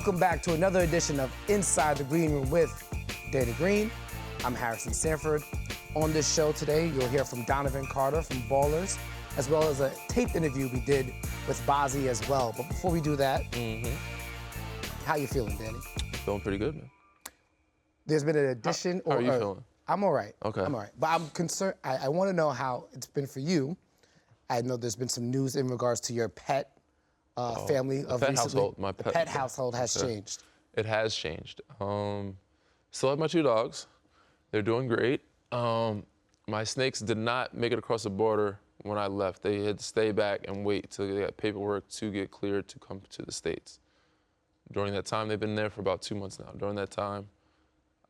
Welcome back to another edition of Inside the Green Room with Danny Green. I'm Harrison Sanford. On this show today, you'll hear from Donovan Carter from Ballers, as well as a taped interview we did with Bazzi as well. But before we do that, how you feeling, Danny? Feeling pretty good, man. There's been an addition. How are you feeling? I'm all right. Okay. I'm all right. But I'm concerned. I want to know how it's been for you. I know there's been some news in regards to your pet family of pet recently. household. My the pet household has changed. It has changed. Still have my 2 dogs. They're doing great. My snakes did not make it across the border when I left. They had to stay back and wait till they got paperwork to get cleared to come to the States. During that time, they've been there for about 2 months now. During that time,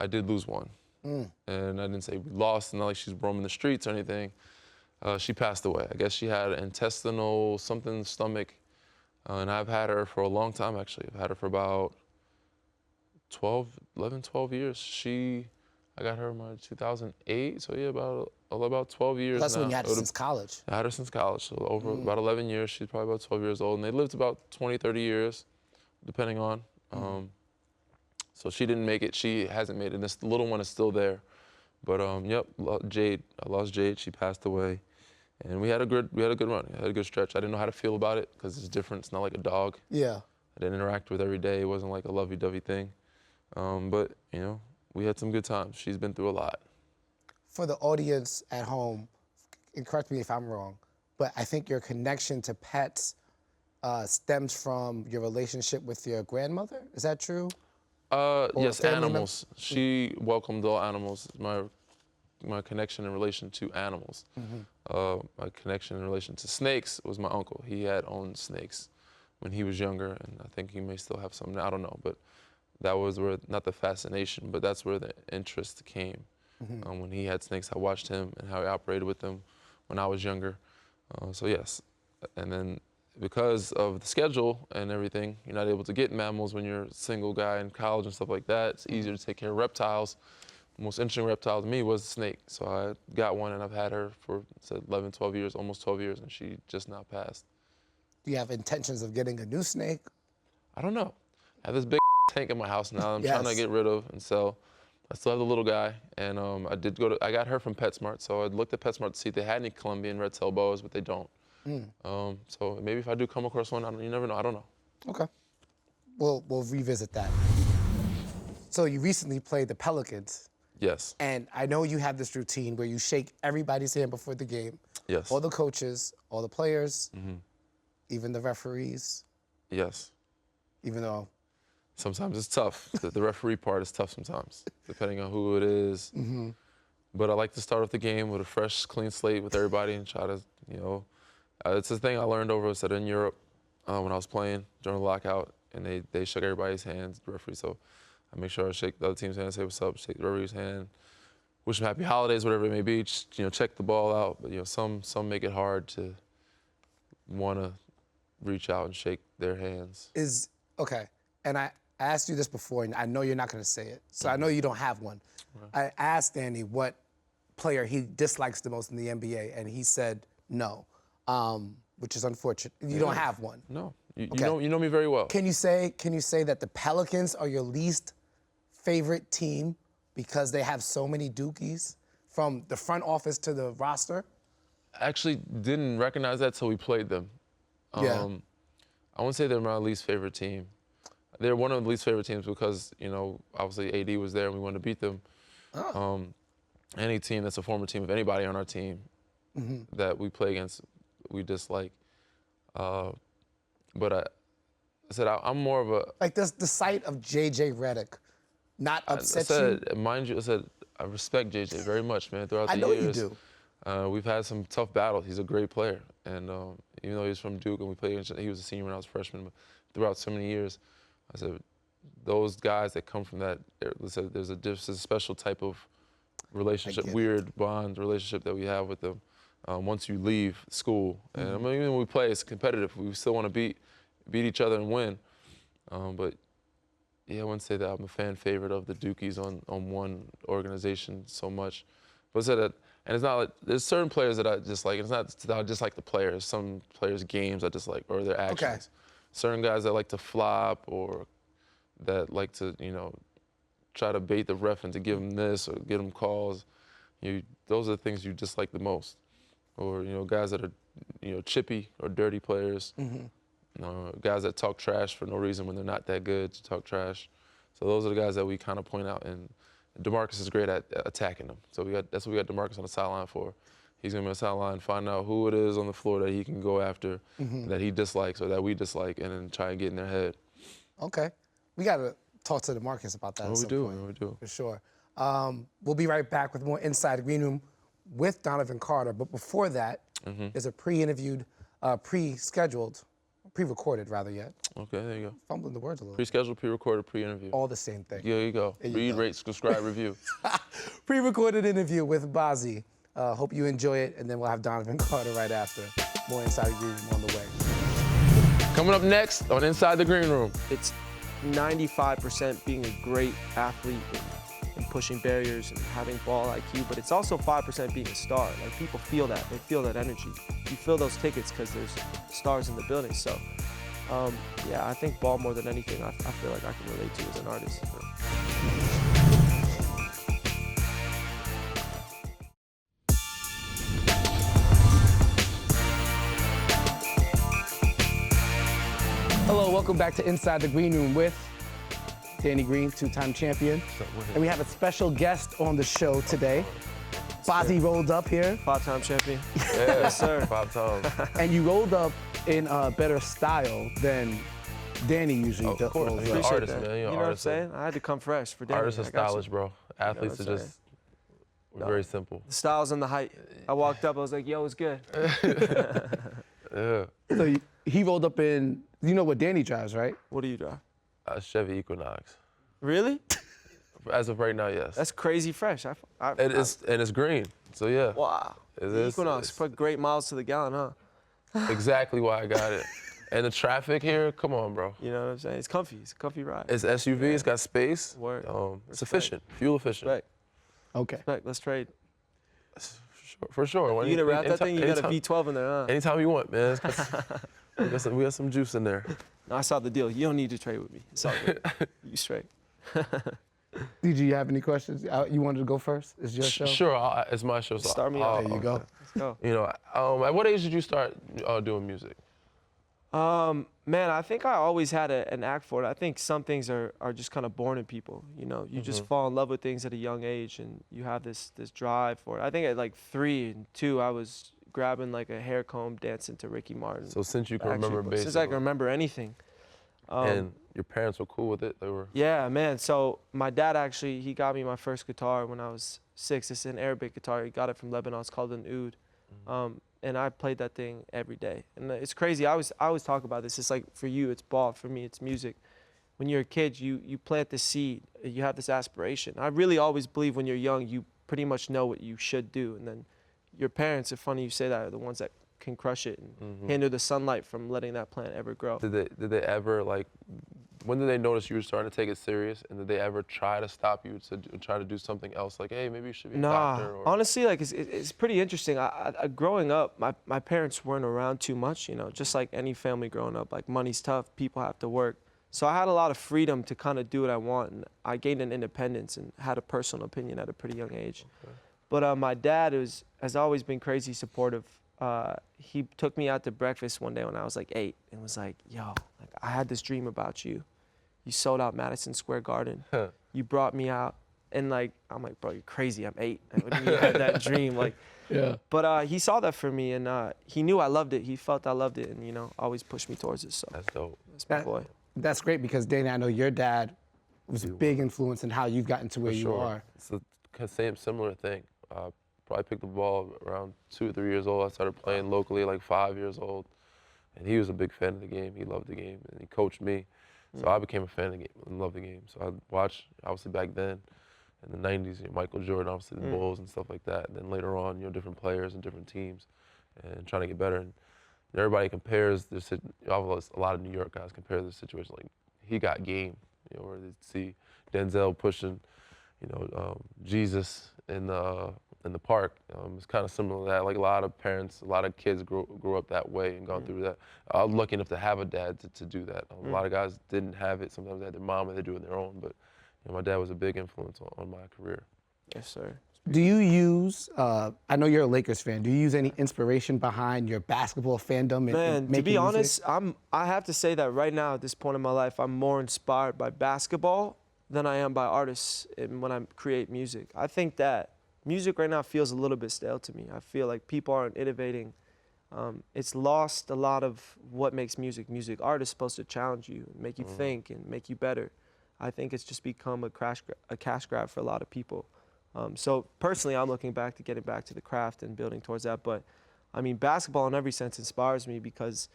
I did lose one. And I didn't say we lost, not like she's roaming the streets or anything. She passed away. I guess she had intestinal something in the stomach. And I've had her for a long time, actually. I've had her for about 12 years. I got her in 2008, so yeah, about 12 years That's now. when you had her since college. I had her since college, so over about 11 years. She's probably about 12 years old. And they lived about 20, 30 years, depending on. So she didn't make it. She hasn't made it. And this little one is still there. But yep, Jade. I lost Jade. She passed away. And we had a good run. We had a good stretch. I didn't know how to feel about it because it's different. It's not like a dog. Yeah. I didn't interact with every day. It wasn't like a lovey-dovey thing. But, you know, we had some good times. She's been through a lot. For the audience at home, and correct me if I'm wrong, but I think your connection to pets stems from your relationship with your grandmother. Is that true? Yes, animals. She welcomed all animals. My connection in relation to animals. My connection in relation to snakes was my uncle. He had owned snakes when he was younger, and I think he may still have some now, I don't know, but that was where, not the fascination, but that's where the interest came. When he had snakes, I watched him and how he operated with them when I was younger. So yes, and then because of the schedule and everything, you're not able to get mammals when you're a single guy in college and stuff like that. It's easier to take care of reptiles. The most interesting reptile to me was the snake. So I got one and I've had her for 11, 12 years, almost 12 years, and she just now passed. Do you have intentions of getting a new snake? I don't know. I have this big tank in my house now I'm trying to get rid of and sell. I still have the little guy, and I got her from PetSmart, so I looked at PetSmart to see if they had any Colombian red-tailed boas, but they don't. So maybe if I do come across one, you never know, I don't know. Okay. We'll revisit that. So you recently played the Pelicans. Yes. And I know you have this routine where you shake everybody's hand before the game. Yes. All the coaches, all the players, even the referees. Yes. Even though sometimes it's tough. The referee part is tough sometimes, depending on who it is. But I like to start off the game with a fresh, clean slate with everybody and try to, you know, it's the thing I learned over in Europe when I was playing during the lockout, and they shook everybody's hands, the referee. So I make sure I shake the other team's hand, say what's up, shake the referee's hand, wish them happy holidays, whatever it may be. Just, you know, check the ball out. But you know, some make it hard to want to reach out and shake their hands. Okay, and I asked you this before, and I know you're not going to say it, so I know you don't have one. I asked Danny what player he dislikes the most in the NBA, and he said no, which is unfortunate. You don't have one. No, you know me very well. Can you say that the Pelicans are your least favorite team because they have so many dookies from the front office to the roster? I actually didn't recognize that till we played them. I wouldn't say they're my least favorite team. They're one of the least favorite teams because, you know, obviously AD was there and we wanted to beat them. Any team that's a former team of anybody on our team that we play against, we dislike. But I said I'm more of a... Like the sight of J.J. Redick not upset you? Mind you, I respect J.J. very much, man, throughout the years. I know you do. We've had some tough battles. He's a great player. And even though he's from Duke and we played against, he was a senior when I was a freshman, but throughout so many years, I said, those guys that come from that, there's a special type of relationship, weird bond relationship that we have with them once you leave school. And I mean, even when we play, it's competitive. We still want to beat each other and win. But yeah, I wouldn't say that I'm a fan favorite of the Dukies on one organization so much. But I said that, and it's not like, there's certain players that I dislike. It's not that I dislike the players. Some players' games I dislike, or their actions. Certain guys that like to flop or that like to, try to bait the ref into give him this or get him calls. Those are the things you dislike the most. Or, guys that are, chippy or dirty players. Guys that talk trash for no reason when they're not that good to talk trash. So those are the guys that we kind of point out, and DeMarcus is great at attacking them. So that's what we got DeMarcus on the sideline for. He's gonna be on the sideline, find out who it is on the floor that he can go after, that he dislikes or that we dislike, and then try and get in their head. Okay, we gotta talk to DeMarcus about that. We do. For sure. We'll be right back with more Inside the Green Room with Donovan Carter. But before that, there's a pre-interviewed, pre-recorded rather yet. Okay, there you go. Fumbling the words a little. Pre-scheduled, pre-recorded, pre-interview. All the same thing. There you go. Read, rate, subscribe, review. Pre-recorded interview with Bazzi. Hope you enjoy it, and then we'll have Donovan Carter right after. More Inside the Green Room on the way. Coming up next on Inside the Green Room. It's 95% being a great athlete and pushing barriers and having ball IQ, but it's also 5% being a star. Like, people feel that. They feel that energy. You feel those tickets because there's stars in the building. So, yeah, I think ball more than anything I feel like I can relate to as an artist. Hello, welcome back to Inside the Green Room with Danny Green, two-time champion. And we have a special guest on the show today. Bazzi rolled up here. 5-time champion. Yeah, Yes, sir. 5 times. And you rolled up in better style than Danny usually does. Of course, rolls you're up. an artist, that. man. You know what I'm saying? I had to come fresh for Danny. Artists are I got you. stylish, bro. Athletes what are I'm just very simple. The styles and the height. I walked up, I was like, yo, it's good. Yeah. So he rolled up in, you know what Danny drives, right? What do you drive? Chevy Equinox. Really? As of right now, yes. That's crazy fresh. And it's green, so yeah. Wow. It The is. Equinox, It's put great miles to the gallon, huh? exactly why I got it. And the traffic here, come on, bro. You know what I'm saying? It's comfy. It's a comfy ride. It's SUV, it's got space. Word. It's efficient, fuel efficient. Respect. Okay. Respect. Let's trade. For sure. When You gonna wrap that thing? You got a anytime- V12 in there, huh? Anytime you want, man. We got some juice in there. No, I saw the deal. You don't need to trade with me. It's all good. You straight. Did you have any questions? You wanted to go first? It's your show? Sure, it's my show. So Start me off. There you go. Let's go. At what age did you start doing music? Man, I think I always had an act for it. I think some things are just kind of born in people. You just fall in love with things at a young age, and you have this drive for it. I think at like 3 and 2, I was grabbing like a hair comb, dancing to Ricky Martin. So since you can remember, basically. Since I can remember anything. And your parents were cool with it? They were? Yeah, man. So my dad actually, he got me my first guitar when I was 6. It's an Arabic guitar. He got it from Lebanon. It's called an oud. And I played that thing every day. And it's crazy. I always talk about this. It's like, for you, it's ball. For me, it's music. When you're a kid, you plant the seed. You have this aspiration. I really always believe when you're young, you pretty much know what you should do. And then your parents, it's funny you say that, are the ones that can crush it and hinder the sunlight from letting that plant ever grow. Did they ever, like, when did they notice you were starting to take it serious? And did they ever try to stop you to try to do something else? Like, hey, maybe you should be a doctor? Or... Honestly, like, it's pretty interesting. Growing up, my parents weren't around too much, just like any family growing up. Like, money's tough, people have to work. So I had a lot of freedom to kind of do what I want. And I gained an independence and had a personal opinion at a pretty young age. Okay. But my dad has always been crazy supportive. He took me out to breakfast one day when I was like 8 and was like, yo, like, I had this dream about you. You sold out Madison Square Garden. You brought me out. And like, I'm like, bro, you're crazy. I'm 8. What do you mean you had that dream? Like, yeah. But he saw that for me, and he knew I loved it. He felt I loved it, and always pushed me towards it. So that's dope. That's my boy. That's great, because Danny, I know your dad was a big influence in how you've gotten to where you are. It's the similar thing. Probably picked the ball around 2 or 3 years old. I started playing locally like 5 years old. And he was a big fan of the game. He loved the game, and he coached me. So I became a fan of the game and loved the game. So I watched, obviously back then, in the 90s, Michael Jordan, obviously the Bulls and stuff like that. And then later on, different players and different teams and trying to get better. And everybody compares, a lot of New York guys compare the situation. Like, he got game, where they see Denzel pushing, Jesus in in the park. It's kind of similar to that. Like a lot of parents, a lot of kids grew up that way and gone through that. I was lucky enough to have a dad to do that. A lot of guys didn't have it. Sometimes they had their mom and they do it on their own. But my dad was a big influence on my career. Yes, sir. Do you use, I know you're a Lakers fan, do you use any inspiration behind your basketball fandom? Man, to be honest, I have to say that right now at this point in my life, I'm more inspired by basketball than I am by artists when I create music. I think that music right now feels a little bit stale to me. I feel like people aren't innovating. It's lost a lot of what makes music. Art is supposed to challenge you, make you think, and make you better. I think it's just become a cash grab for a lot of people. So personally, I'm looking back to getting back to the craft and building towards that. But I mean, basketball in every sense inspires me because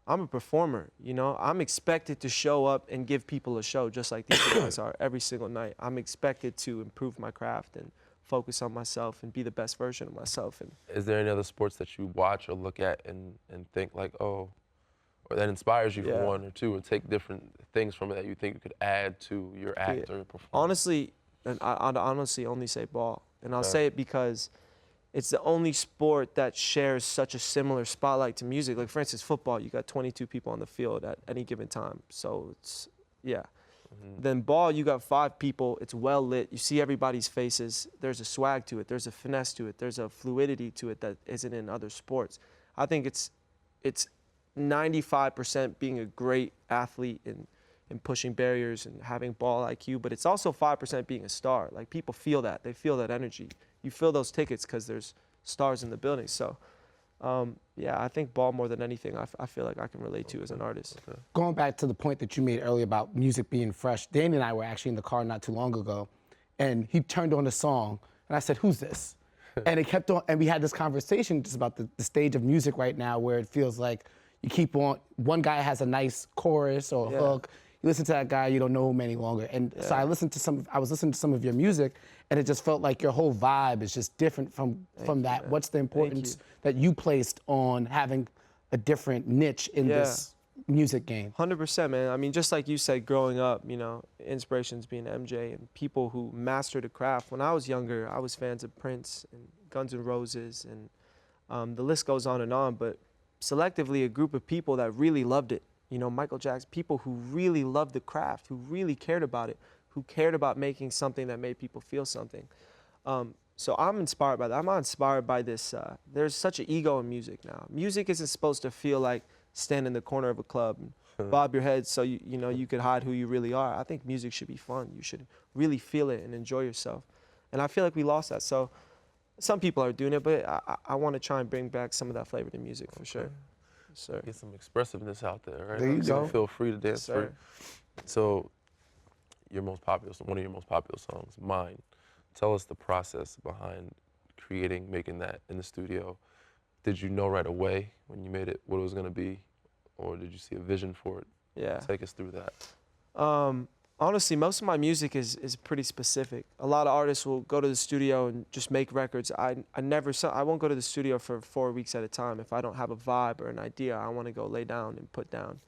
I'm a performer, you know? I'm expected to show up and give people a show just like these guys are every single night. I'm expected to improve my craft and focus on myself and be the best version of myself. And is there any other sports that you watch or look at and think like, oh, or that inspires you for one or two, or take different things from it that you think you could add to your act or your performance? Honestly, and I'd honestly only say ball. And I'll say it because it's the only sport that shares such a similar spotlight to music. Like, for instance, football, you got 22 people on the field at any given time. So it's, Then ball, you got 5 people. It's well lit. You see everybody's faces. There's a swag to it. There's a finesse to it. There's a fluidity to it that isn't in other sports. I think it's 95% being a great athlete and pushing barriers and having ball IQ, but it's also 5% being a star. Like, people feel that. They feel that energy. You feel those tickets because there's stars in the building. So, I think ball more than anything I feel like I can relate to as an artist. Going back to the point that you made earlier about music being fresh, Danny and I were actually in the car not too long ago, and he turned on the song, and I said, "Who's this?" And it kept on, and we had this conversation just about the stage of music right now where it feels like you keep on, one guy has a nice chorus or a hook, you listen to that guy, you don't know him any longer. And so I was listening to some of your music, and it just felt like your whole vibe is just different from that. What's the importance that you placed on having a different niche in this music game? 100%, man. I mean, just like you said, growing up, inspirations being MJ and people who mastered the craft. When I was younger, I was fans of Prince and Guns N' Roses, and the list goes on and on, but selectively a group of people that really loved it. Michael Jackson, people who really loved the craft, who really cared about it, who cared about making something that made people feel something. So I'm inspired by that. I'm not inspired by this. There's such an ego in music now. Music isn't supposed to feel like stand in the corner of a club and bob your head so you could hide who you really are. I think music should be fun. You should really feel it and enjoy yourself. And I feel like we lost that. So some people are doing it, but I want to try and bring back some of that flavor to music for sure. Sir. Get some expressiveness out there, right? There you go. Feel free to dance free. So, one of your most popular songs, Mine. Tell us the process behind creating, making that in the studio. Did you know right away when you made it what it was going to be, or did you see a vision for it? Yeah. Take us through that. Honestly, most of my music is pretty specific. A lot of artists will go to the studio and just make records. I won't go to the studio for 4 weeks at a time. If I don't have a vibe or an idea, I want to go lay down and put down.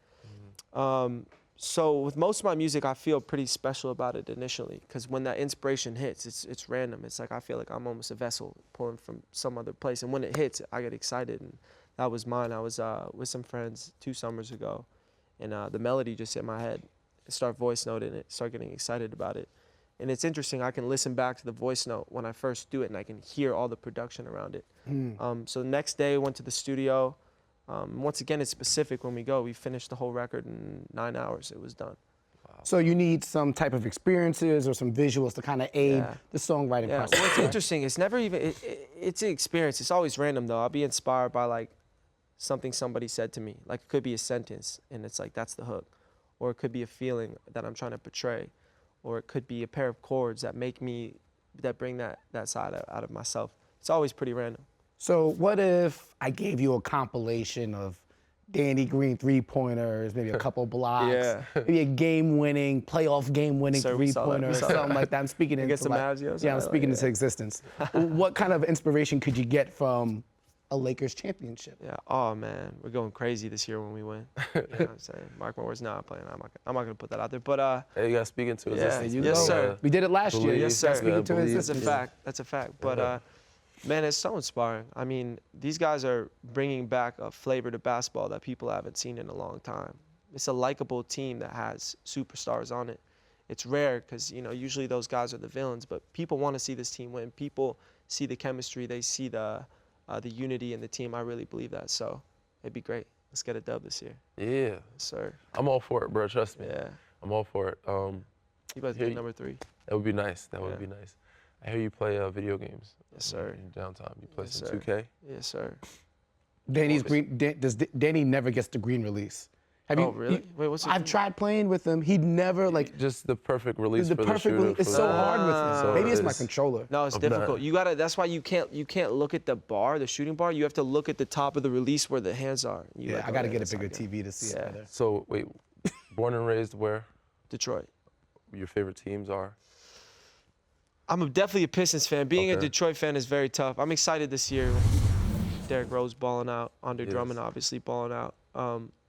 So with most of my music, I feel pretty special about it initially, because when that inspiration hits, it's random. It's like I feel like I'm almost a vessel pulling from some other place. And when it hits, I get excited. And that was mine. I was with some friends 2 summers ago, and the melody just hit my head. Start voice noting it, start getting excited about it. And it's interesting, I can listen back to the voice note when I first do it, and I can hear all the production around it. So the next day, went to the studio. Once again, it's specific when we go. We finished the whole record in 9 hours. It was done. Wow. So you need some type of experiences or some visuals to kind of aid the songwriting process. What's interesting, it's never even, it's an experience. It's always random, though. I'll be inspired by, like, something somebody said to me. Like, it could be a sentence, and it's like, that's the hook. Or it could be a feeling that I'm trying to portray, or it could be a pair of chords that bring that side out of myself. It's always pretty random. So what if I gave you a compilation of Danny Green 3-pointers, maybe a couple blocks, maybe a playoff game-winning 3-pointer or something like that? I'm speaking into I'm speaking into existence. What kind of inspiration could you get from a Lakers championship? Yeah. Oh man, we're going crazy this year when we win. You know what I'm saying? Mark my words, not playing. I'm not gonna put that out there. But hey, you gotta speak into existence. Yes, sir. We did it last year. Yes, sir. Speaking to existence. That's a fact. That's a fact. But Man, it's so inspiring. I mean, these guys are bringing back a flavor to basketball that people haven't seen in a long time. It's a likable team that has superstars on it. It's rare because, you know, usually those guys are the villains, but people want to see this team win. People see the chemistry. They see the unity in the team. I really believe that. So it'd be great. Let's get a dub this year. Yeah. Yes, sir. I'm all for it, bro. Trust me. Yeah. I'm all for it. You guys get number 3. That would be nice. That would be nice. I hear you play video games. Yes, sir. In downtime. You play Yes, some sir. 2K? Yes, sir. Danny's green. Danny never gets the green release. Have Oh, really? Wait, what's it? I've tried playing with him. He'd never like Just the perfect release the for perfect the shooter. release. It's so hard with him. So Maybe it's my it's- controller. No, it's I'm not- difficult. You gotta. That's why you can't look at the bar, the shooting bar. You have to look at the top of the release where the hands are. You Yeah, like, I got to okay, get a that's bigger not good. TV to see it Yeah. better. So wait, born and raised where? Detroit. Your favorite teams are? I'm definitely a Pistons fan. Being a Okay. Detroit fan is very tough. I'm excited this year. Derrick Rose balling out, Andre Yes. Drummond obviously balling out.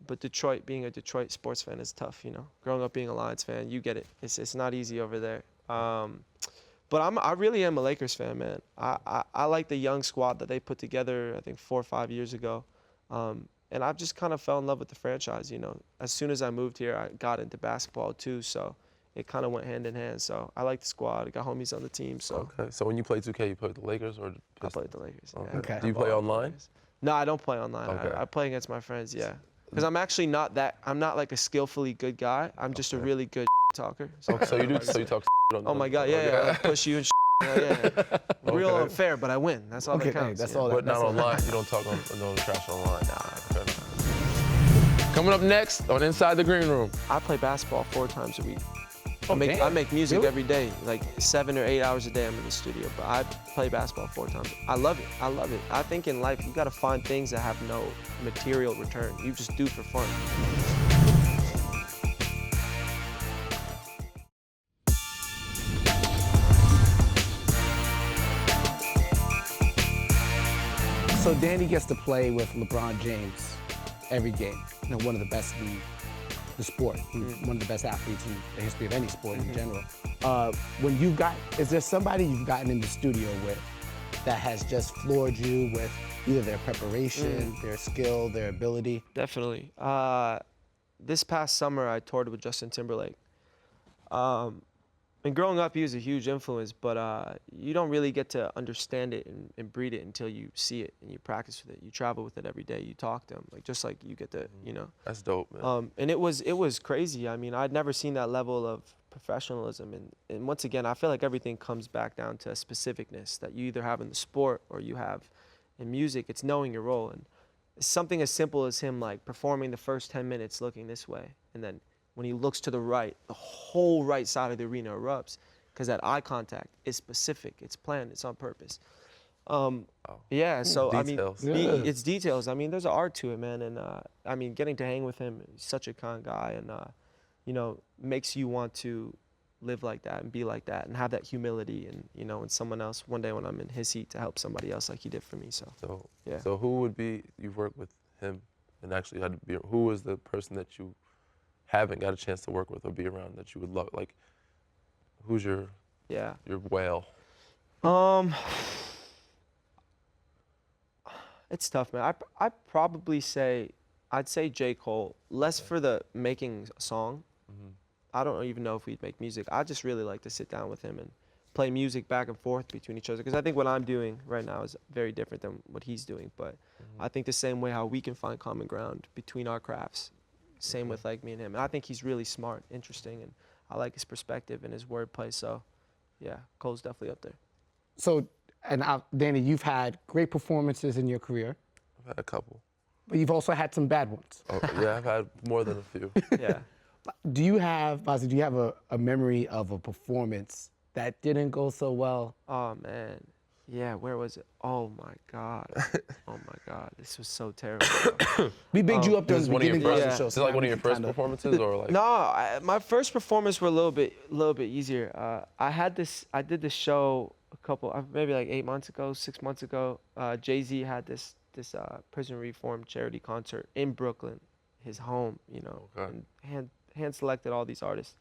But Detroit, being a Detroit sports fan is tough. You know, growing up being a Lions fan, you get it. It's not easy over there. But I really am a Lakers fan, man. I like the young squad that they put together, I think 4 or 5 years ago. And I've just kind of fell in love with the franchise, you know. As soon as I moved here, I got into basketball too, so it kind of went hand in hand. So I like the squad. I got homies on the team, so Okay. So when you play 2K, you play with the Lakers or the I Pistons? play with the Lakers. Okay. Yeah. Okay. Do you play online? No, I don't play online. Okay. I play against my friends, yeah. Because I'm actually not like a skillfully good guy. I'm just a really good talker. So, Okay, so you do. So you talk. On oh my God, yeah, I like push you and yeah. Real Okay. unfair, but I win. That's all Okay, that counts. that's yeah. all But that's not all. online. You don't talk on no trash online. Okay. Coming up next on Inside the Green Room. I play basketball 4 times a week. Oh, I damn. make music Really? every day, like 7 or 8 hours a day I'm in the studio, but I play basketball 4 times. I love it. I love it. I think in life, you gotta find things that have no material return. You just do for fun. So Danny gets to play with LeBron James every game. You know, one of the best in the sport. He's one of the best athletes in the history of any sport in general. Is there somebody you've gotten in the studio with that has just floored you with either their preparation, their skill, their ability? Definitely. This past summer, I toured with Justin Timberlake. And growing up, he was a huge influence, but you don't really get to understand it and breed it until you see it and you practice with it. You travel with it every day. You talk to him, like just like you get to, you know. That's dope, man. And it was crazy. I mean, I'd never seen that level of professionalism. And once again, I feel like everything comes back down to a specificness that you either have in the sport or you have in music. It's knowing your role. And it's something as simple as him like performing the first 10 minutes looking this way. And then when he looks to the right, the whole right side of the arena erupts because that eye contact is specific. It's planned. It's on purpose. Yeah, so Details. I mean, it's details. I mean, there's an art to it, man. And I mean, getting to hang with him, he's such a kind guy, and you know, makes you want to live like that and be like that and have that humility and, you know, and someone else one day when I'm in his seat to help somebody else like he did for me. So yeah. So who would be, you've worked with him and actually had to be, who was the person that you haven't got a chance to work with or be around that you would love? Like, who's your whale? It's tough, man. I'd probably say, I'd say J. Cole, less for the making a song. I don't even know if we'd make music. I just really like to sit down with him and play music back and forth between each other. Because I think what I'm doing right now is very different than what he's doing. But I think the same way how we can find common ground between our crafts, same with like me and him. And I think he's really smart, interesting, and I like his perspective and his wordplay. So yeah, Cole's definitely up there. So, Danny, you've had great performances in your career, I've had a couple. but you've also had some bad ones. Oh, yeah, I've had more than a few. Yeah. Do you have a memory of a performance that didn't go so well? Oh man. Yeah, where was it? Oh my God. Oh my God. This was so terrible. We bigged you up This during is the one of your beginning of first, the show. this is like one of your first kinda- performances or like? No, my first performance were a little bit easier. I did this show maybe like 8 months ago, 6 months ago. Jay-Z had this prison reform charity concert in Brooklyn, his home, you know, Okay. and hand selected all these artists,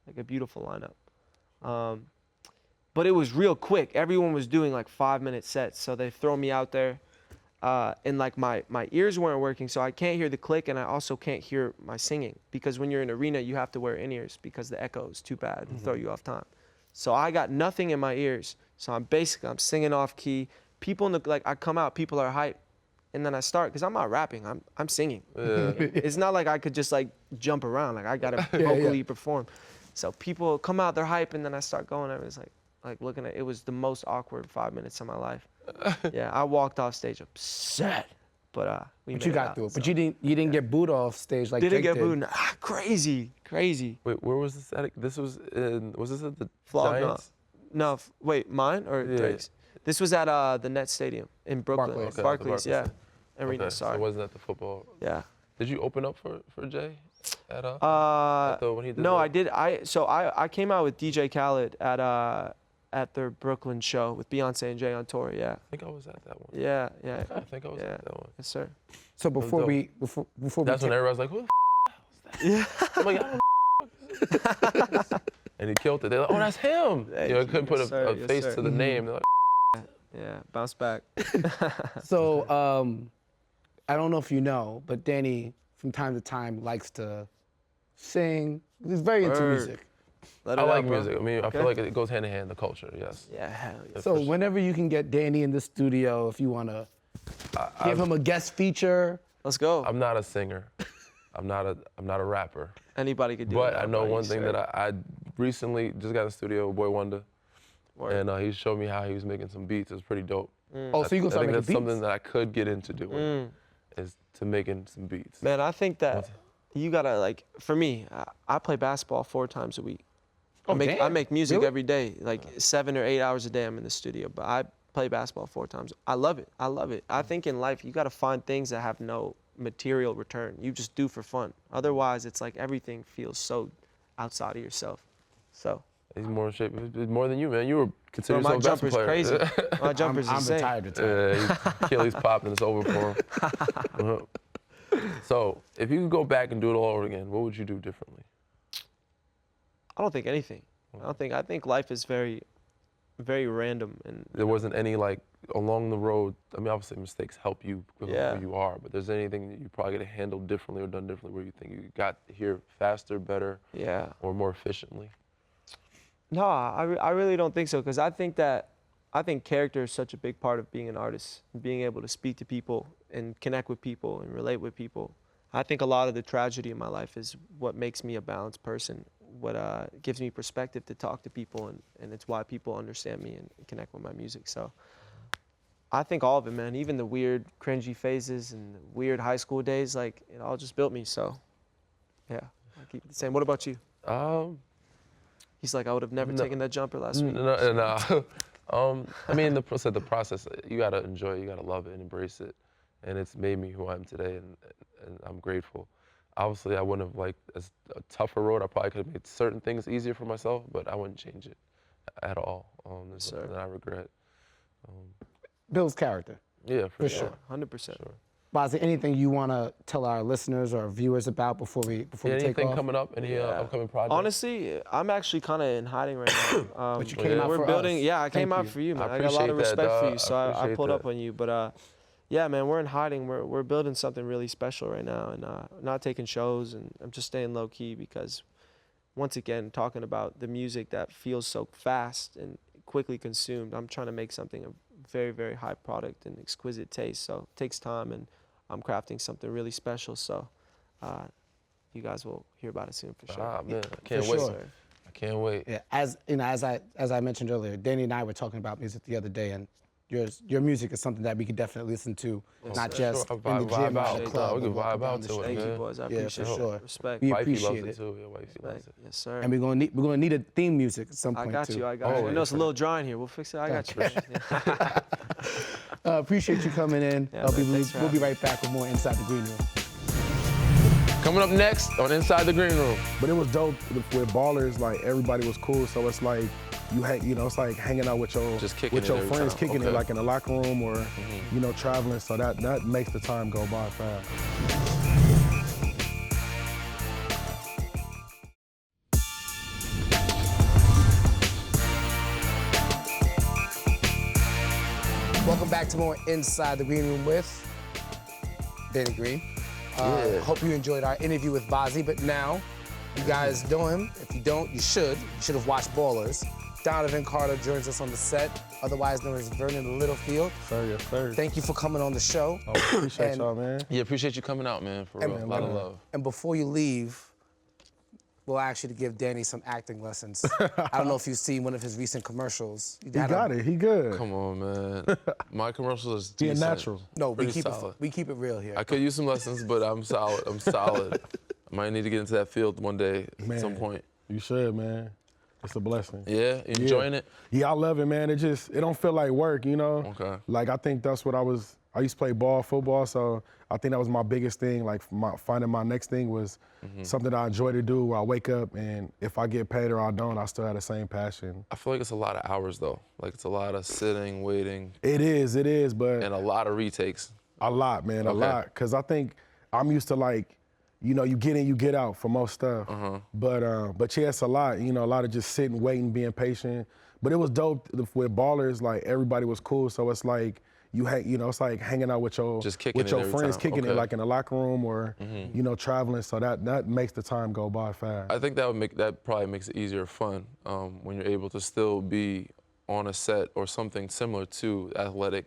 like a beautiful lineup. but it was real quick. Everyone was doing like 5-minute sets, so they throw me out there, and like my ears weren't working, so I can't hear the click, and I also can't hear my singing, because when you're in arena, you have to wear in-ears because the echo is too bad and throw you off time. So I got nothing in my ears, so I'm singing off key. People in the, like, I come out, people are hype, and then I start, because I'm not rapping, I'm singing. It's not like I could just like jump around, like I gotta vocally perform. So people come out, they're hype, and then I start going, I was like looking at, it was the most awkward 5 minutes of my life. Yeah, I walked off stage upset, but we made you got out, through it. so. But you didn't get booed off stage like Didn't Drake get booed. Crazy. Wait, where was this at? This was this at the Flog, Giants? no, wait, mine or Drake's? This was at the Nets Stadium in Brooklyn. Barclays. Okay, Barclays, yeah. Okay. Arena, sorry. So it wasn't at the football. Yeah. Did you open up for Jay at when he did no, that? I did. I came out with DJ Khaled at their Brooklyn show with Beyonce and Jay on tour. Yeah. I think I was at that one. Yeah. I think I was at that one. Yes, sir. So before we That's when everybody was like, who the f is that? I'm like, I don't know. And he killed it. They're like, oh, that's him. You know, I couldn't put a face to the name. They're like, yeah, bounce back. So I don't know if you know, but Danny from time to time likes to sing. He's very into music. I like music. I mean, I feel like it goes hand in hand, the culture, yes. Yeah, hell yeah. So whenever you can get Danny in the studio, if you want to give him a guest feature. Let's go. I'm not a singer. I'm not a rapper. Anybody could do it. But I know one thing that I recently just got in the studio with Boy Wonder. And he showed me how he was making some beats. It was pretty dope. Oh, so you can start making beats? I think that's something that I could get into doing, is to making some beats. Man, I think that you gotta, like, for me, I play basketball 4 times a week. I make music every day, like 7 or 8 hours a day I'm in the studio, but I play basketball 4 times. I love it. I think in life, you gotta find things that have no material return. You just do for fun. Otherwise, it's like everything feels so outside of yourself. So. He's more in shape. He's more than you, man. You were considered my a basketball player. crazy. My jumper's insane. I'm retired. Achilles popped and it's over for him. So, if you could go back and do it all over again, what would you do differently? I don't think anything. I think life is very, very random, and there wasn't any, like, along the road. I mean, obviously mistakes help you become who you are, but there's anything that you probably could have handled differently or done differently where you think you got here faster, better, or more efficiently? No, I really don't think so, because I think character is such a big part of being an artist, and being able to speak to people and connect with people and relate with people. I think a lot of the tragedy in my life is what makes me a balanced person, what gives me perspective to talk to people, and it's why people understand me and connect with my music. So I think all of it, man, even the weird, cringy phases and the weird high school days, like, it all just built me. So yeah, I keep it the same. What about you? He's like, I would have never taken that jumper last week. No. I mean, the process, you gotta enjoy it, you gotta love it and embrace it. And it's made me who I am today, and I'm grateful. Obviously, I wouldn't have liked a tougher road. I probably could have made certain things easier for myself, but I wouldn't change it at all. There's something that I regret. Bill's character. Yeah, for sure. 100%. Sure. Bazzi, anything you want to tell our listeners or viewers about before we take off? Anything coming up? Any upcoming projects? Honestly, I'm actually kind of in hiding right now. But you came out for us. Yeah, I came out for you, man. I got a lot of respect for you, so I pulled up on you. But yeah, man, we're in hiding. We're building something really special right now, and not taking shows, and I'm just staying low key because, once again, talking about the music that feels so fast and quickly consumed, I'm trying to make something of very, very high product and exquisite taste. So it takes time, and I'm crafting something really special. So you guys will hear about it soon for sure. Ah, man, I can't wait. Sure. I can't wait. Yeah, as I mentioned earlier, Danny and I were talking about music the other day, and your music is something that we could definitely listen to, not just in the gym or the club. We can vibe out to it, Thank you, boys. I appreciate it. Sure. Respect. We Wifey appreciate loves it. too. Yeah, wifey loves it. Yes, sir. And we're gonna need a theme music at some point I got too. you. I know it's a little dry in here. We'll fix it. I got you. Appreciate you coming in. Yeah, we'll be right back with more Inside the Green Room. Coming up next on Inside the Green Room. But it was dope with Ballers. Like, everybody was cool, so it's like it's like hanging out with your friends, kicking it like in the locker room or traveling. So that makes the time go by fast. to more Inside the Green Room with Danny Green. Hope you enjoyed our interview with Bazzi, but now you guys know him. If you don't, you should. You should have watched Ballers. Donovan Carter joins us on the set, otherwise known as Vernon Littlefield. Sir, yes, sir. Thank you for coming on the show. Oh, appreciate y'all, man. Yeah, appreciate you coming out, man, for real. A lot of love. And before you leave, we'll ask you to give Danny some acting lessons. I don't know if you've seen one of his recent commercials. He got it. He good. Come on, man. My commercials is decent. Being natural. No, we keep it real here. I could use some lessons, but I'm solid. I'm solid. I might need to get into that field one day at some point. You should, man. It's a blessing. Yeah, enjoying it? Yeah, I love it, man. It don't feel like work, you know? Okay. Like, I think that's what I used to play football, so I think that was my biggest thing. Like, finding my next thing was something that I enjoy to do, where I wake up, and if I get paid or I don't, I still have the same passion. I feel like it's a lot of hours, though. Like, it's a lot of sitting, waiting. It is, but... And a lot of retakes. A lot, man, a lot. Because I think I'm used to, like, you know, you get in, you get out for most stuff. But yeah, it's a lot. You know, a lot of just sitting, waiting, being patient. But it was dope with Ballers. Like, everybody was cool. So it's like it's like hanging out with your friends, kicking it like in the locker room or you know, traveling. So that makes the time go by fast. I think that probably makes it easier fun when you're able to still be on a set or something similar to athletic.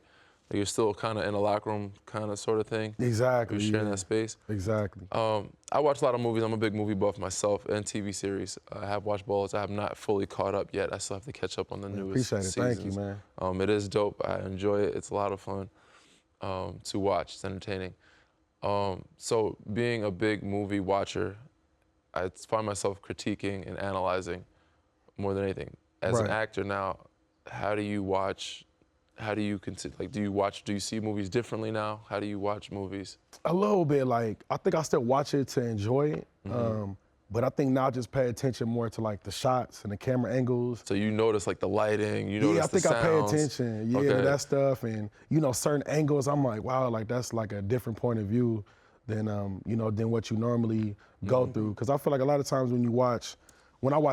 You're still kind of in a locker room kind of sort of thing. Exactly. You're sharing that space. Exactly. I watch a lot of movies. I'm a big movie buff myself, and TV series. I have watched Ballers. I have not fully caught up yet. I still have to catch up on the newest seasons. Appreciate it. Seasons. Thank you, man. It is dope. I enjoy it. It's a lot of fun to watch. It's entertaining. So being a big movie watcher, I find myself critiquing and analyzing more than anything. As an actor now, how do you watch? How do you consider, like, do you see movies differently now? How do you watch movies? A little bit, like, I think I still watch it to enjoy it. But I think now I just pay attention more to, like, the shots and the camera angles. So you notice, like, the lighting, you notice the sounds. Yeah, I think I pay attention, to that stuff. And, you know, certain angles, I'm like, wow, like, that's like a different point of view than, you know, than what you normally go through. Because I feel like a lot of times when I watch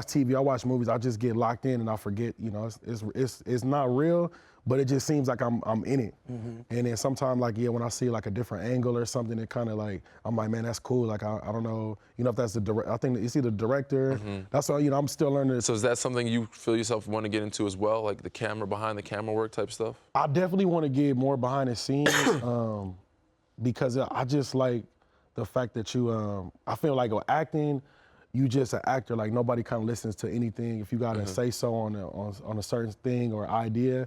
TV, I watch movies, I just get locked in and I forget, you know, it's not real, but it just seems like I'm in it. And then sometimes, like, when I see like a different angle or something, it kind of like, I'm like, man, that's cool. Like, I don't know, you know, if that's I think it's either the director. That's all, you know, I'm still learning. So is that something you feel yourself want to get into as well, like the behind the camera work type stuff? I definitely want to get more behind the scenes because I just like the fact that I feel like acting, you just an actor, like nobody kind of listens to anything. If you got to say so on a certain thing or idea,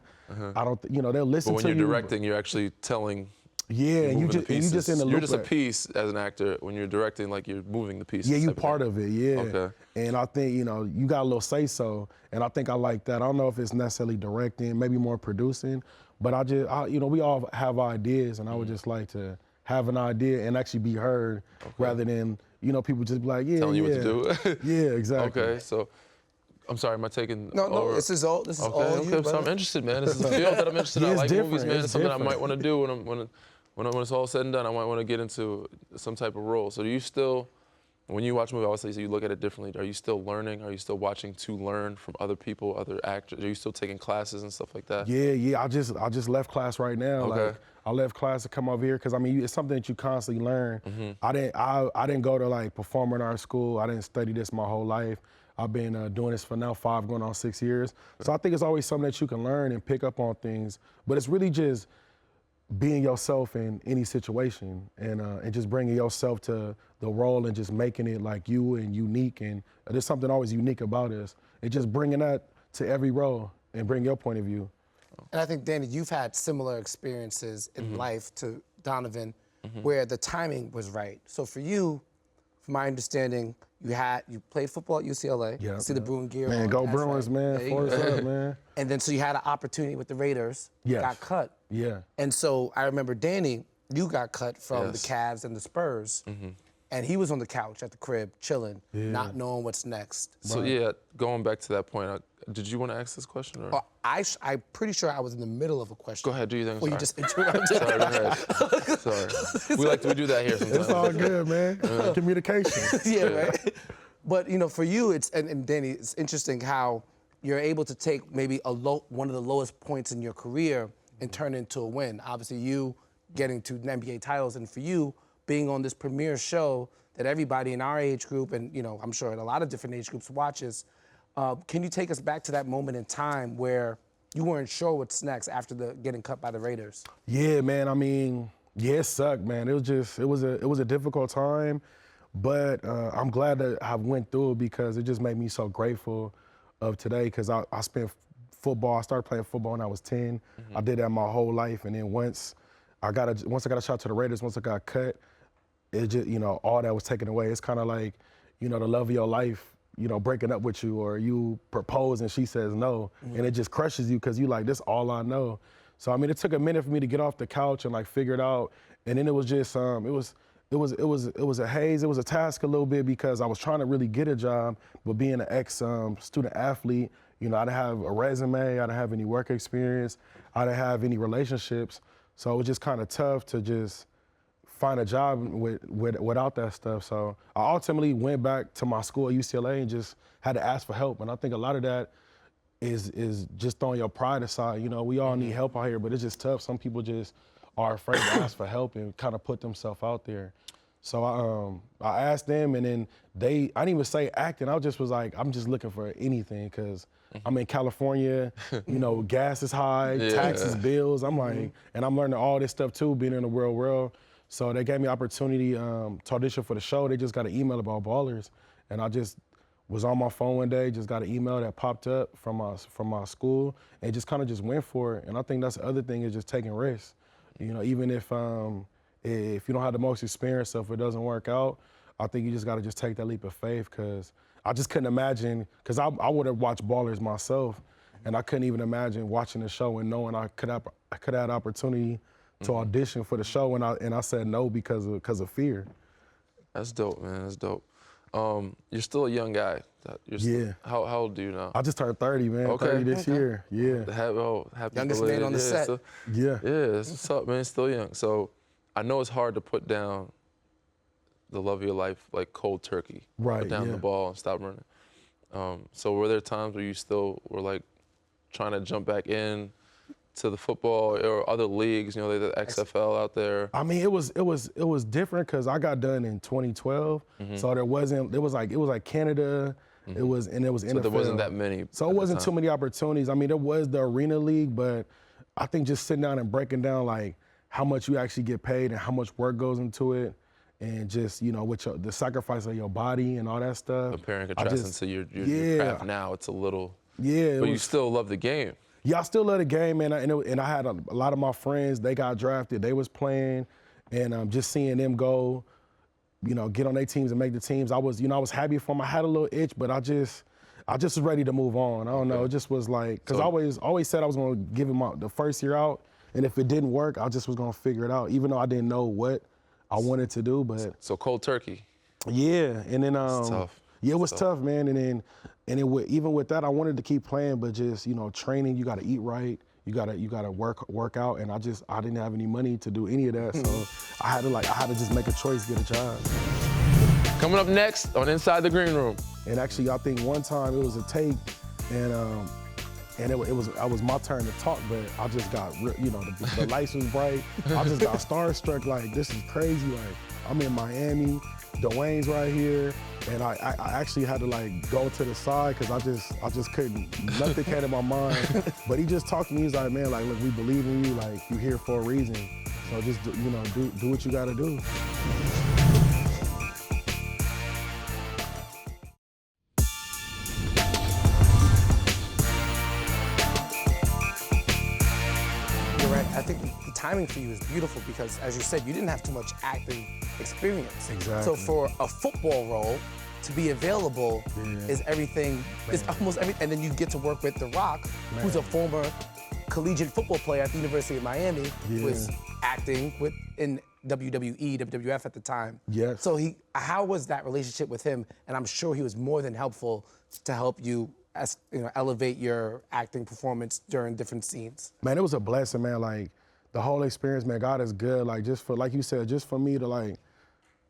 I don't, you know, they'll listen to you. But when you're directing, you're actually telling. Yeah, and you just in the loop. You're just a piece as an actor. When you're directing, like you're moving the piece. Yeah, you part of it, yeah. Okay. And I think, you know, you got a little say so, and I think I like that. I don't know if it's necessarily directing, maybe more producing, but you know, we all have ideas, and I would just like to have an idea and actually be heard rather than, you know, people just be like, telling you what to do. Yeah, exactly. Okay, so I'm sorry, am I taking No, over? this is all you, so I'm interested, man. This is a field that I'm interested in. I like movies, man. It's something I might want to do when it's all said and done. I might want to get into some type of role. So do you still, when you watch a movie, obviously you look at it differently. Are you still learning? Are you still watching to learn from other people, other actors? Are you still taking classes and stuff like that? Yeah. I just left class right now. Okay. Like, I left class to come over here because I mean it's something that you constantly learn. I didn't go to like performing arts school. I didn't study this my whole life. I've been doing this for now 5 going on 6 years. So I think it's always something that you can learn and pick up on things. But it's really just being yourself in any situation and just bringing yourself to the role and just making it like you and unique. And there's something always unique about us. And just bringing that to every role and bring your point of view. And I think, Danny, you've had similar experiences in life to Donovan where the timing was right. So for you, from my understanding, you played football at UCLA. Yeah. See the Bruin gear. Man, go Bruins, man. Force up, man. And then so you had an opportunity with the Raiders. Yes. Got cut. Yeah. And so I remember, Danny, you got cut from the Cavs and the Spurs. And he was on the couch at the crib, chilling, not knowing what's next. So going back to that point, did you want to ask this question? Or? I'm pretty sure I was in the middle of a question. Go ahead, do your thing. Well, you just interrupted. Sorry, go ahead. Sorry. We do that here sometimes. It's all good, man. Communication. Yeah, right? But, you know, for you, and Danny, it's interesting how you're able to take maybe one of the lowest points in your career and turn into a win. Obviously, you getting to NBA titles, and for you, being on this premier show that everybody in our age group, and I'm sure in a lot of different age groups watches, can you take us back to that moment in time where you weren't sure what's next after getting cut by the Raiders? Yeah, man. I mean, yeah, it sucked, man. It was a difficult time, but I'm glad that I went through it because it just made me so grateful of today. Because I spent football. I started playing football when I was 10. I did that my whole life, and then once I got a shot to the Raiders, once I got cut, it just all that was taken away. It's kind of like the love of your life, breaking up with you, or you propose and she says no, and it just crushes you because you like, this all I know. So I mean, it took a minute for me to get off the couch and like figure it out, and then it was just it was a haze. It was a task a little bit because I was trying to really get a job, but being an ex-student athlete, I didn't have a resume, I didn't have any work experience, I didn't have any relationships, so it was just kind of tough to just find a job without that stuff. So I ultimately went back to my school at UCLA and just had to ask for help. And I think a lot of that is just throwing your pride aside. We all need help out here, but it's just tough. Some people just are afraid to ask for help and kind of put themselves out there. So I asked them, and then I didn't even say acting. I just was like, I'm just looking for anything because I'm in California, gas is high, taxes, bills. I'm like, and I'm learning all this stuff too, being in the real world. So they gave me opportunity to audition for the show. They just got an email about Ballers, and I just was on my phone one day, just got an email that popped up from my school, and just kind of just went for it. And I think that's the other thing is just taking risks. Even if you don't have the most experience, so if it doesn't work out, I think you just got to just take that leap of faith because I just couldn't imagine, because I would have watched Ballers myself, and I couldn't even imagine watching the show and knowing I could have had opportunity to audition for the show, and I said no because of fear. That's dope, man. That's dope. You're still a young guy. How old do you now? I just turned 30, man. Okay. 30 this year. Yeah. Happy youngest belated. man on the set. So, yeah. Yeah, that's what's up, man. Still young. So I know it's hard to put down the love of your life like cold turkey. Right. Put down the ball and stop running. So were there times where you still were like trying to jump back in to the football or other leagues, there's the XFL out there? I mean, it was different because I got done in 2012, so it was like Canada, it was NFL. So there wasn't that many. So it wasn't too many opportunities. I mean, there was the Arena League, but I think just sitting down and breaking down like how much you actually get paid and how much work goes into it, and just with the sacrifice of your body and all that stuff. Comparing and contrasting to your craft now, it's a little. Yeah. But you still love the game. Yeah, I still love the game, man. And I had a lot of my friends, they got drafted, they was playing, and just seeing them go, get on their teams and make the teams. I was happy for them. I had a little itch, but I just was ready to move on. I don't know. It just was like, because I always said I was going to give him the first year out, and if it didn't work, I just was going to figure it out, even though I didn't know what I wanted to do. But so cold turkey. Yeah, and then it's tough. Yeah, it was tough, man. And then even with that, I wanted to keep playing, but just training, you got to eat right, you got to work out, and I didn't have any money to do any of that, so I had to just make a choice, get a job. Coming up next on Inside the Green Room. And actually, I think one time it was a tape, and it was my turn to talk, but I just got the lights was bright. I just got starstruck, like this is crazy. Like I'm in Miami, Dwayne's right here. And I actually had to like go to the side because I just couldn't, nothing came to my mind. But he just talked to me, he's like, man, like, look, we believe in you, like, you're here for a reason. So just, do what you gotta do. You're right, I think the timing for you is beautiful because, as you said, you didn't have too much acting experience. Exactly. So for a football role to be available is everything, it's almost everything. And then you get to work with The Rock, who's a former collegiate football player at the University of Miami, who was acting in WWE, WWF at the time. Yes. So how was that relationship with him? And I'm sure he was more than helpful to help you elevate your acting performance during different scenes. Man, it was a blessing, man. Like the whole experience, man, God is good. Like like you said, just for me to like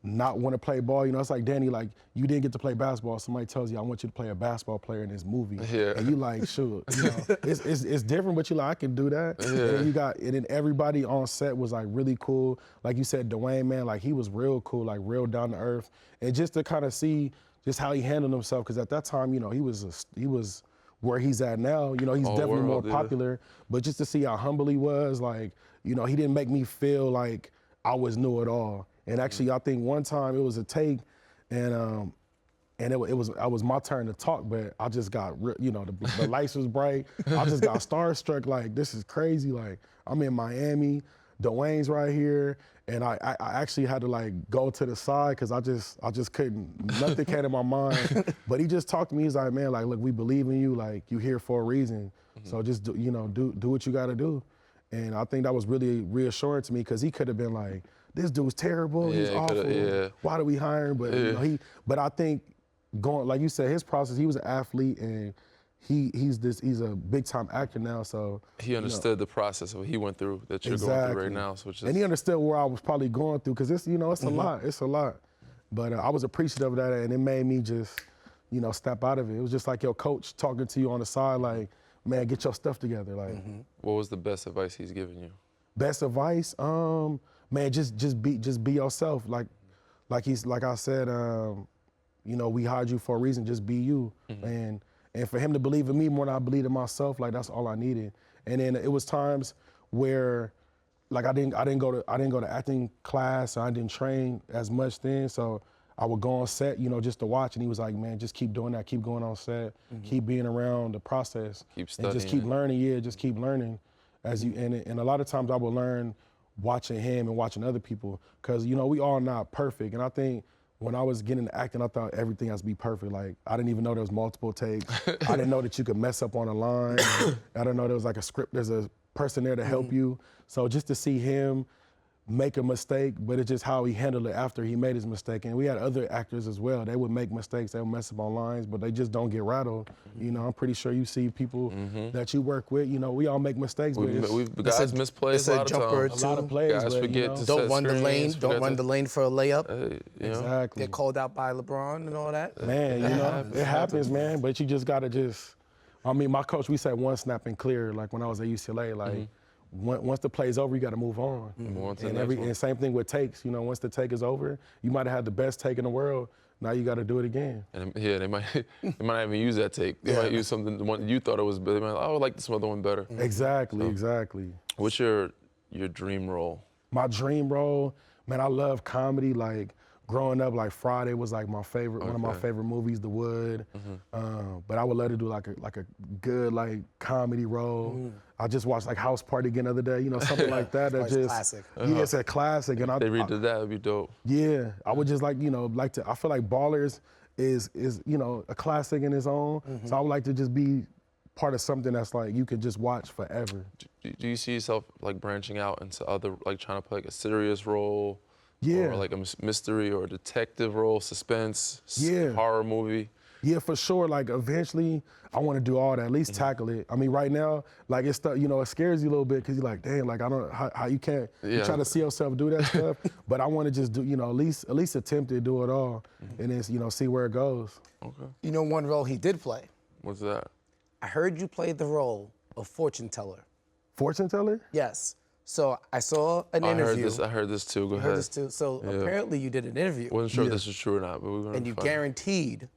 not want to play ball. You know, it's like, Danny, like, you didn't get to play basketball. Somebody tells you, I want you to play a basketball player in this movie. Yeah. And you like, shoot, you know, it's different, but you like, I can do that. Yeah. And then everybody on set was like really cool. Like you said, Dwayne, man, like he was real cool, like real down to earth. And just to kind of see just how he handled himself, because at that time, you know, he was where he's at now. You know, he's definitely more popular, but just to see how humble he was, like, you know, he didn't make me feel like I was knew it all. And actually, I think one time it was a take, and it was my turn to talk, but I just got, you know, the lights was bright. I just got starstruck, like, this is crazy. Like, I'm in Miami, Dwayne's right here, and I actually had to like go to the side because I just couldn't, nothing came to my mind. But he just talked to me. He's like, man, like, look, we believe in you. Like, you here for a reason. So just do, you know, do what you got to do. And I think that was really reassuring to me because he could have bbeen like, this dude's terrible, he's awful. Why do we hire him? But you know, but I think going, like you said, his process, he was an athlete and he's a big time actor now, so. He understood the process of what he went through that you're going through right now. So and he understood where I was probably going through, because it's, you know, it's a lot. But I was appreciative of that, and it made me just, you know, step out of it. It was just like your coach talking to you on the side, like, man, get your stuff together. Like, what was the best advice he's given you? Best advice, man, just be yourself. Like I said, you know, we hired you for a reason. Just be you. And for him to believe in me more than I believed in myself, like, that's all I needed. And then it was times where, like, I didn't go to acting class, I didn't train as much then, so I would go on set, you know, just to watch, and he was like, man, just keep doing that, keep going on set, keep being around the process, keep studying, and just keep learning. Just keep learning as you. And a lot of times I would learn watching him and watching other people, because, you know, we all not perfect. And I think when I was getting into acting, I thought everything has to be perfect. Like, I didn't even know there was multiple takes. I didn't know that you could mess up on a line. I didn't know there was like a script. There's a person there to help you. So just to see him make a mistake, but it's just how he handled it after he made his mistake. And we had other actors as well. They would make mistakes, they would mess up on lines, but they just don't get rattled. You know, I'm pretty sure you see people that you work with, you know, we all make mistakes. Guys miss plays a lot of times. A lot of plays. Guys forget to don't run the lane. Don't run the lane for a layup. You know? Exactly. Get called out by LeBron and all that. Man, you know, it happens, man. But you just gotta I mean, my coach, we said one snap and clear, like when I was at UCLA, like, once the play's over, you got to move on. And same thing with takes. You know, once the take is over, you might have had the best take in the world. Now you got to do it again. And yeah, they might not even use that take. They might use something, the one you thought it was better. They might, I would like this other one better. Exactly, exactly. What's your dream role? My dream role, man, I love comedy. Like, growing up, like, Friday was like my favorite, one of my favorite movies, The Wood. But I would love to do like a good, like, comedy role. I just watched like House Party again the other day, you know, something like that. That just classic. Yeah, it's a classic. And they redid that, it'd be dope. Yeah, I would just like, you know, I feel like Ballers is you know, a classic in its own. So I would like to just be part of something that's like you could just watch forever. Do you see yourself like branching out into other, like trying to play like a serious role? Yeah. Or like a mystery or a detective role, suspense, horror movie? Yeah, for sure. Like, eventually, I want to do all that, at least tackle it. I mean, right now, like, it's you know, it scares you a little bit because you're like, damn, like, I don't know how you can't, you try to see yourself do that stuff. But I want to just do, you know, at least attempt to do it all and then, you know, see where it goes. Okay. You know one role he did play? What's that? I heard you played the role of fortune teller. Fortune teller? Yes. So I saw an interview. I heard this too. Go ahead. Heard this too. So apparently you did an interview. Wasn't sure if this is true or not, but we were gonna. And you guaranteed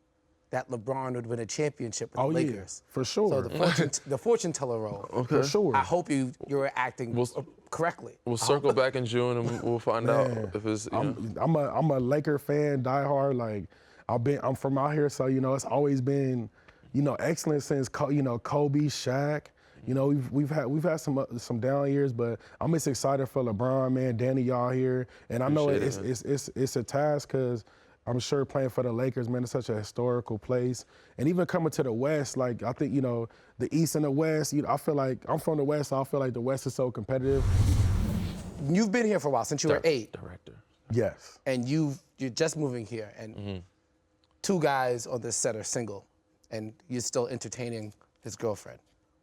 that LeBron would win a championship with the Lakers. For sure. So the fortune teller role. Okay. For sure. I hope you were acting correctly. We'll circle back in June and we'll find out if it's. I'm a Laker fan, diehard. Like, I'm from out here, so, you know, it's always been, you know, excellent since you know, Kobe, Shaq. You know, we've had some down years, but I'm just excited for LeBron, man, Danny, y'all here, and I know it's a task because I'm sure playing for the Lakers, man, it's such a historical place, and even coming to the West, like, I think, you know, the East and the West, you know, I feel like I'm from the West, so I feel like the West is so competitive. You've been here for a while, since you were 8. Director. Yes. And you're just moving here, and 2 guys on this set are single, and you're still entertaining his girlfriend.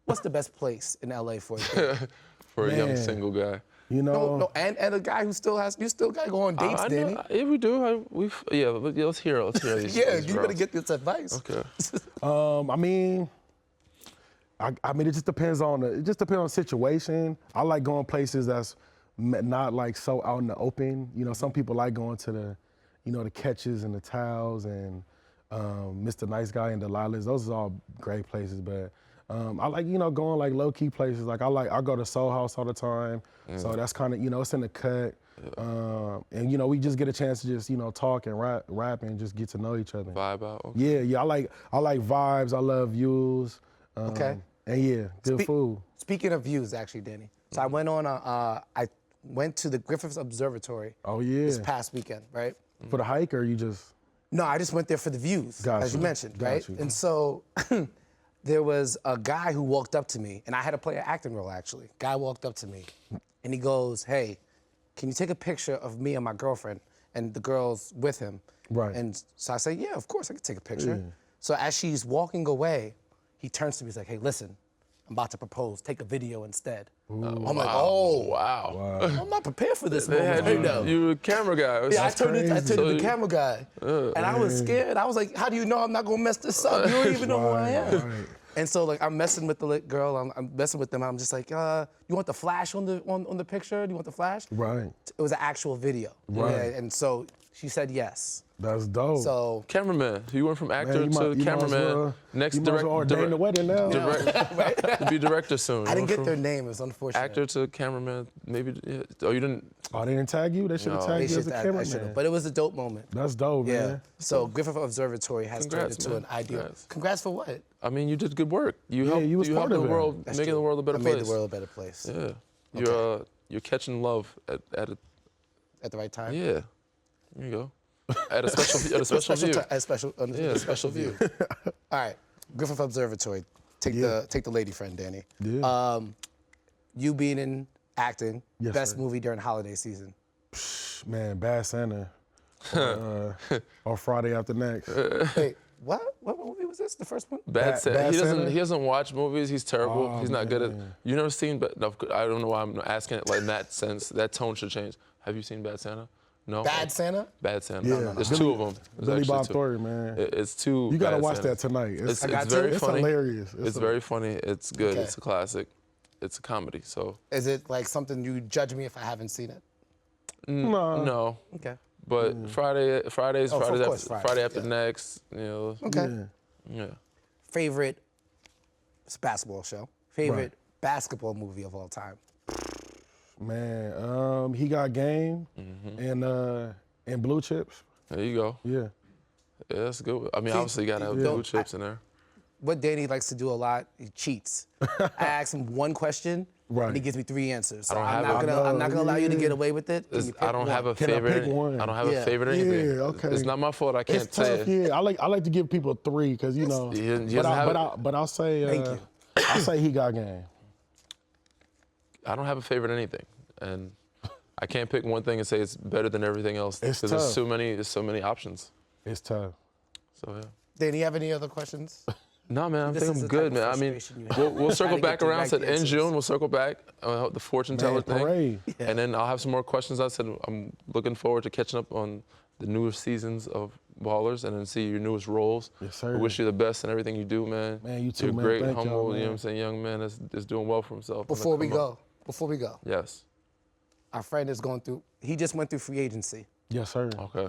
What's the best place in LA for a young single guy? You know? No, and a guy who still has, you still got to go on dates, Danny. Yeah, we do. Let's hear these. Yeah, these you better get this advice. Okay. I mean, it just depends on the situation. I like going places that's not like so out in the open. You know, some people like going to the, you know, the Catches and the Towels and Mr. Nice Guy and Delilah's. Those are all great places, but I like, you know, going like low key places. Like I go to Soul House all the time, so that's kind of, you know, it's in the cut. And you know, we just get a chance to just, you know, talk and rap and just get to know each other. Vibe out. Okay. Yeah. I like vibes. I love views. Okay. And yeah, good food. Speaking of views, actually, Danny. So I went on I went to the Griffith Observatory. Oh yeah. This past weekend, right? For the hike, or you just? No, I just went there for the views, Gotcha. as you mentioned, right? Gotcha. And so there was a guy who walked up to me, and I had to play an acting role, actually. Guy walked up to me, and he goes, "Hey, can you take a picture of me and my girlfriend?" And the girl's with him. Right. And so I say, "Yeah, of course I can take a picture." So as she's walking away, he turns to me, he's like, "Hey, listen, I'm about to propose. Take a video instead." I'm like, "Oh, wow. I'm not prepared for this moment right now." You a camera guy. Yeah, I turned into the you- camera guy. And I was scared. I was like, how do you know I'm not gonna mess this up? You don't even know who I am. Right. And so like I'm messing with the girl, I'm messing with them. I'm just like, you want the flash on the picture? Do you want the flash? Right. It was an actual video. Right. Yeah, and so she said yes. That's dope. So Cameraman. You went from actor Man, to cameraman. Next direct ordain the wedding now. To be director soon. I didn't get their name, it was unfortunate. Actor to cameraman. Maybe. Oh, you didn't. Oh, they didn't tag you? They should have No. tagged They you as should- a I cameraman. should've, but it was a dope moment. That's dope, Yeah. man. So Griffith Observatory has turned Congrats, into man. an ideal. Congrats. Congrats for what? I mean, you did good work. You Yeah, helped. you was helped part the of it. world, That's making true. the world a better I place. made the world a better place. Yeah. You're catching love at a. At the right time? Yeah. There you go. At a special view. A special view. All right, Griffith Observatory. Take the lady friend, Danny. Yeah. You being in acting, Yes, best sir. movie during holiday season. Man, Bad Santa. Or Friday After Next. Wait, what? What movie was this? The first one? Bad Santa. Bad He Santa? doesn't watch movies. He's terrible. Oh, He's not good at. man. You never seen? But no, I don't know why I'm asking it like in that sense. That tone should change. Have you seen Bad Santa? No. Bad Santa? Bad Santa. Yeah. There's Billy- two of them. There's Billy actually Bob two. Thornton, man. It's two. You gotta Bad watch Santas. that tonight. It's got very to? It's funny. hilarious. It's very funny. It's good. Okay. It's a classic. It's a comedy. So Is it like something you judge me if I haven't seen it? no. Okay. But Fridays, of course, Friday after yeah. next, you know. Okay. Yeah. Favorite basketball show? Favorite basketball movie of all time? Man, He Got Game and Blue Chips. There you go. Yeah. Yeah, that's good. I mean, See, obviously you gotta have you blue don't- chips in there. What Danny likes to do a lot, he cheats. I ask him one question, Right. and he gives me 3 answers. So I don't I'm have not gonna allow you to get away with it. Can you pick I don't have a one? Can I favorite. pick one? I don't have Yeah. a favorite or anything. Yeah, okay. It's not my fault. I can't It's say tough, it. yeah. I like to give people 3 because you know. He doesn't have But I'll say. Thank you. I'll say He Got Game. I don't have a favorite anything, and I can't pick one thing and say it's better than everything else It's because tough. there's so many options. It's tough. So yeah. Danny, you have any other questions? No, man, I This think is I'm the type good, of man. I mean, frustration you have. we'll circle Trying to get back the around. right Said in answers. June, we'll circle back. The fortune teller thing. parade. And then I'll have some more questions. I said I'm looking forward to catching up on the newest seasons of Ballers and then see your newest roles. Yes, sir. I wish you the best in everything you do, man. Man, you too, You're man. great, Thank y'all, humble, you know man. what I'm saying, young man that's doing well for himself. Before we Come up. go, Yes. our friend is going through. He just went through free agency. Yes, sir. Okay.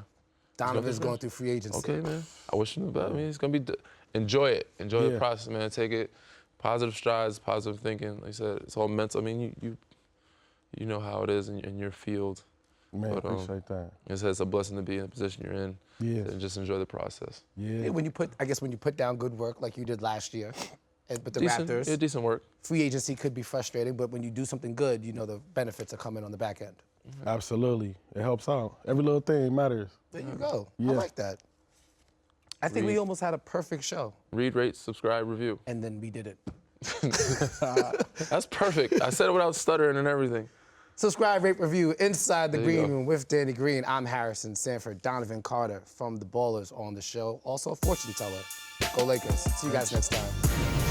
Donovan's going through free agency. Okay, man. I wish him the best. I mean, it's gonna be. Enjoy it. Enjoy the Yeah. process, man. Take it. Positive strides, positive thinking. Like I said, it's all mental. I mean, you know how it is in your field. Man, But, appreciate that. It's a blessing to be in the position you're in. Yes. And just enjoy the process. Yeah. When you put down good work like you did last year, but the Decent. Raptors, Yeah, decent work. free agency could be frustrating, but when you do something good, you know the benefits are coming on the back end. Absolutely. It helps out. Every little thing matters. There you go. Yeah. I like that. I think we almost had a perfect show, Read, rate, subscribe, review. and then we did it. That's perfect. I said it without stuttering and everything. Subscribe, rate, review Inside the There you Green go. Room with Danny Green. I'm Harrison Sanford, Donovan Carter from the Ballers on the show. Also a fortune teller. Go Lakers. See you guys next time.